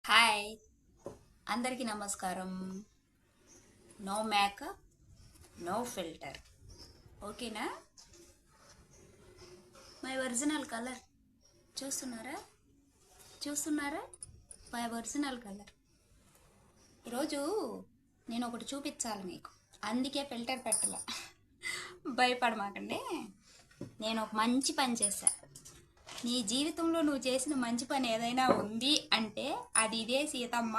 Hi, అందరికీ నమస్కారం. No makeup, no filter. ఓకేనా? మై ఒరిజినల్ కలర్ చూస్తున్నారా? చూస్తున్నారా? My original colour. ఈరోజు నేను ఒకటి చూపించాలి మీకు, అందుకే ఫిల్టర్ పెట్టాల. భయపడమాకండి. నేను ఒక మంచి పని చేశాను. నీ జీవితంలో నువ్వు చేసిన మంచి పని ఏదైనా ఉంది అంటే అది ఇదే సీతమ్మ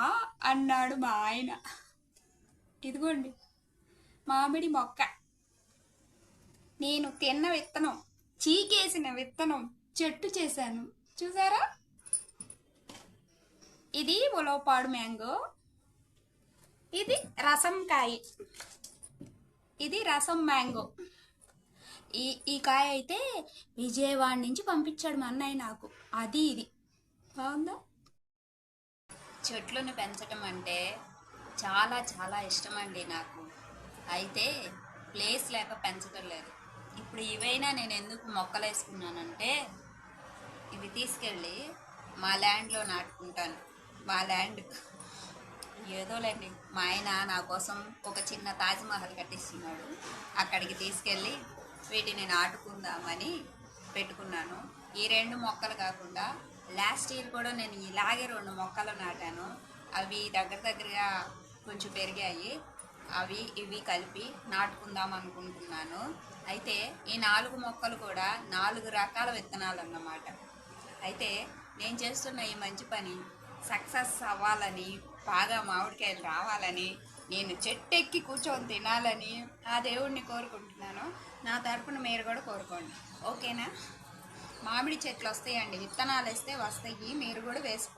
అన్నాడు మా ఆయన. ఇదిగోండి మామిడి మొక్క. నేను తిన్న విత్తనం, చీకేసిన విత్తనం చెట్టు చేశాను. చూసారా? ఇది ఉలవపాడు మ్యాంగో, ఇది రసం కాయ, ఇది రసం మ్యాంగో. ఈ కాయ అయితే విజయవాడ నుంచి పంపించాడు మా అన్నయ్య నాకు. అది ఇది బాగుందా? చెట్లను పెంచడం అంటే చాలా చాలా ఇష్టం అండి నాకు. అయితే ప్లేస్ లేక పెంచడం లేదు. ఇప్పుడు ఇవైనా నేను ఎందుకు మొక్కలు వేసుకున్నానంటే ఇవి తీసుకెళ్ళి మా ల్యాండ్లో నాటుకుంటాను. మా ల్యాండ్ ఏదోలేండి, మా ఆయన నా కోసం ఒక చిన్న తాజ్మహల్ కట్టిస్తున్నాడు. అక్కడికి తీసుకెళ్ళి వీటిని నాటుకుందామని పెట్టుకున్నాను. ఈ 2 మొక్కలు కాకుండా లాస్ట్ ఇయర్ కూడా నేను ఇలాగే 2 మొక్కలు నాటాను. అవి దగ్గరగా కొంచెం పెరిగాయి. అవి ఇవి కలిపి నాటుకుందాం అనుకుంటున్నాను. అయితే ఈ 4 మొక్కలు కూడా 4 రకాల విత్తనాలు అన్నమాట. అయితే నేను చేస్తున్న ఈ మంచి పని సక్సెస్ అవ్వాలని, బాగా మామిడికాయలు రావాలని, నేను చెట్టు ఎక్కి కూర్చొని తినాలని ఆ దేవుడిని కోరుకుంటున్నాను. నా తరపున మీరు కూడా కోరుకోండి. ఓకేనా? మామిడి చెట్లు వస్తాయండి, విత్తనాలు వేస్తే వస్తాయి. మీరు కూడా వేసుకోండి.